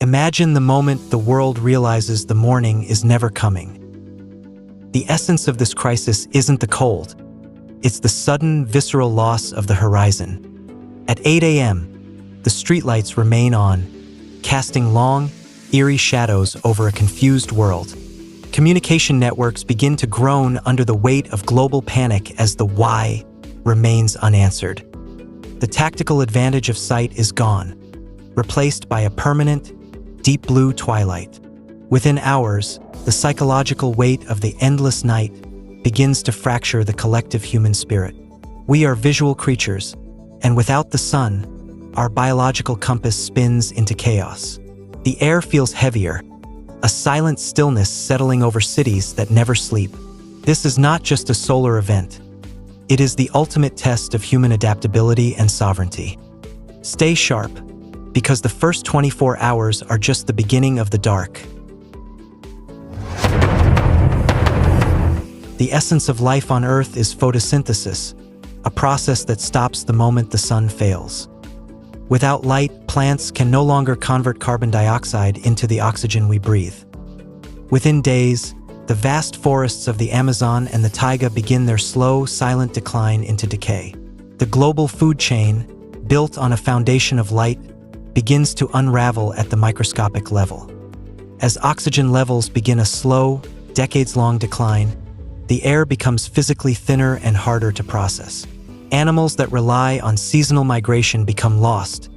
Imagine the moment the world realizes the morning is never coming. The essence of this crisis isn't the cold. It's the sudden, visceral loss of the horizon. At 8 a.m., the streetlights remain on, casting long, eerie shadows over a confused world. Communication networks begin to groan under the weight of global panic as the why remains unanswered. The tactical advantage of sight is gone, replaced by a permanent, deep blue twilight. Within hours, the psychological weight of the endless night begins to fracture the collective human spirit. We are visual creatures, and without the sun, our biological compass spins into chaos. The air feels heavier, a silent stillness settling over cities that never sleep. This is not just a solar event. It is the ultimate test of human adaptability and sovereignty. Stay sharp, because the first 24 hours are just the beginning of the dark. The essence of life on Earth is photosynthesis, a process that stops the moment the sun fails. Without light, plants can no longer convert carbon dioxide into the oxygen we breathe. Within days, the vast forests of the Amazon and the taiga begin their slow, silent decline into decay. The global food chain, built on a foundation of light, begins to unravel at the microscopic level. As oxygen levels begin a slow, decades-long decline, the air becomes physically thinner and harder to process. Animals that rely on seasonal migration become lost,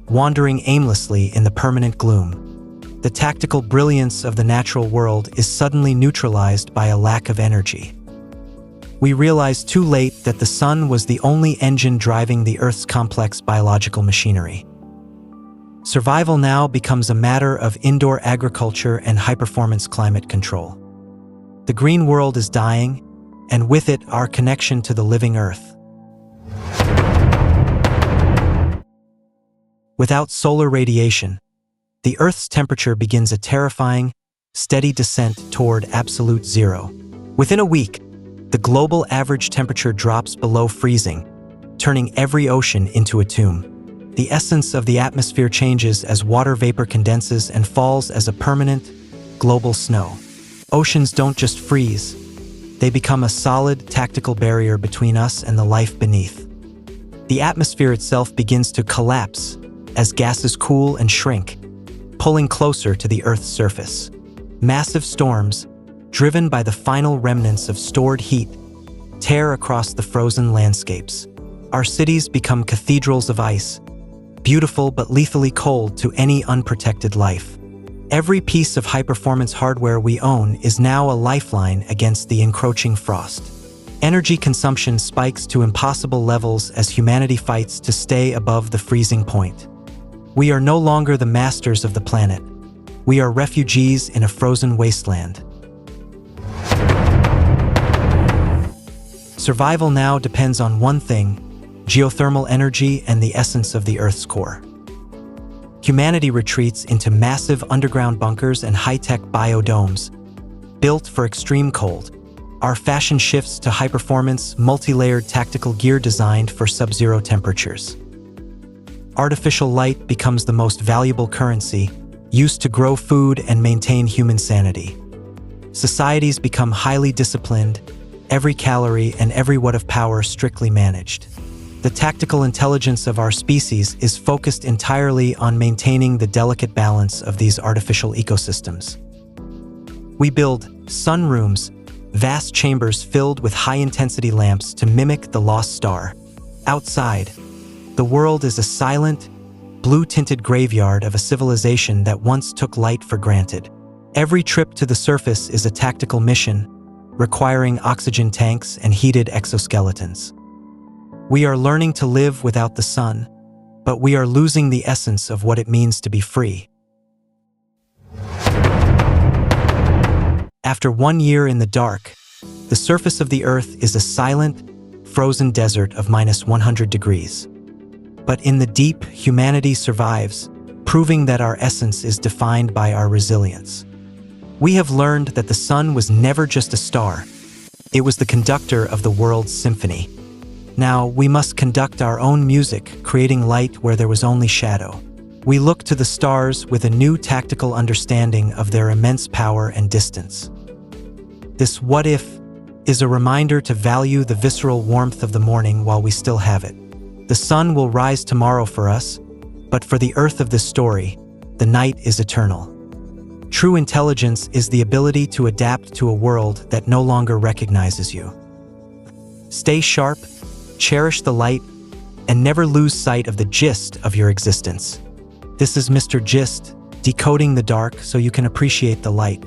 wandering aimlessly in the permanent gloom. The tactical brilliance of the natural world is suddenly neutralized by a lack of energy. We realize too late that the sun was the only engine driving the Earth's complex biological machinery. Survival now becomes a matter of indoor agriculture and high-performance climate control. The green world is dying, and with it, our connection to the living Earth. Without solar radiation, the Earth's temperature begins a terrifying, steady descent toward absolute zero. Within a week, the global average temperature drops below freezing, turning every ocean into a tomb. The essence of the atmosphere changes as water vapor condenses and falls as a permanent, global snow. Oceans don't just freeze, they become a solid, tactical barrier between us and the life beneath. The atmosphere itself begins to collapse as gases cool and shrink, pulling closer to the Earth's surface. Massive storms, driven by the final remnants of stored heat, tear across the frozen landscapes. Our cities become cathedrals of ice, beautiful but lethally cold to any unprotected life. Every piece of high-performance hardware we own is now a lifeline against the encroaching frost. Energy consumption spikes to impossible levels as humanity fights to stay above the freezing point. We are no longer the masters of the planet. We are refugees in a frozen wasteland. Survival now depends on one thing: geothermal energy and the essence of the Earth's core. Humanity retreats into massive underground bunkers and high-tech biodomes, built for extreme cold. Our fashion shifts to high-performance, multi-layered tactical gear designed for sub-zero temperatures. Artificial light becomes the most valuable currency, used to grow food and maintain human sanity. Societies become highly disciplined, every calorie and every watt of power strictly managed. The tactical intelligence of our species is focused entirely on maintaining the delicate balance of these artificial ecosystems. We build sunrooms, vast chambers filled with high-intensity lamps to mimic the lost star. Outside, the world is a silent, blue-tinted graveyard of a civilization that once took light for granted. Every trip to the surface is a tactical mission, requiring oxygen tanks and heated exoskeletons. We are learning to live without the sun, but we are losing the essence of what it means to be free. After 1 year in the dark, the surface of the Earth is a silent, frozen desert of -100 degrees. But in the deep, humanity survives, proving that our essence is defined by our resilience. We have learned that the sun was never just a star. It was the conductor of the world's symphony. Now, we must conduct our own music, creating light where there was only shadow. We look to the stars with a new tactical understanding of their immense power and distance. This what if is a reminder to value the visceral warmth of the morning while we still have it. The sun will rise tomorrow for us, but for the earth of this story, the night is eternal. True intelligence is the ability to adapt to a world that no longer recognizes you. Stay sharp, cherish the light, and never lose sight of the gist of your existence. This is Mr. Gist, decoding the dark so you can appreciate the light.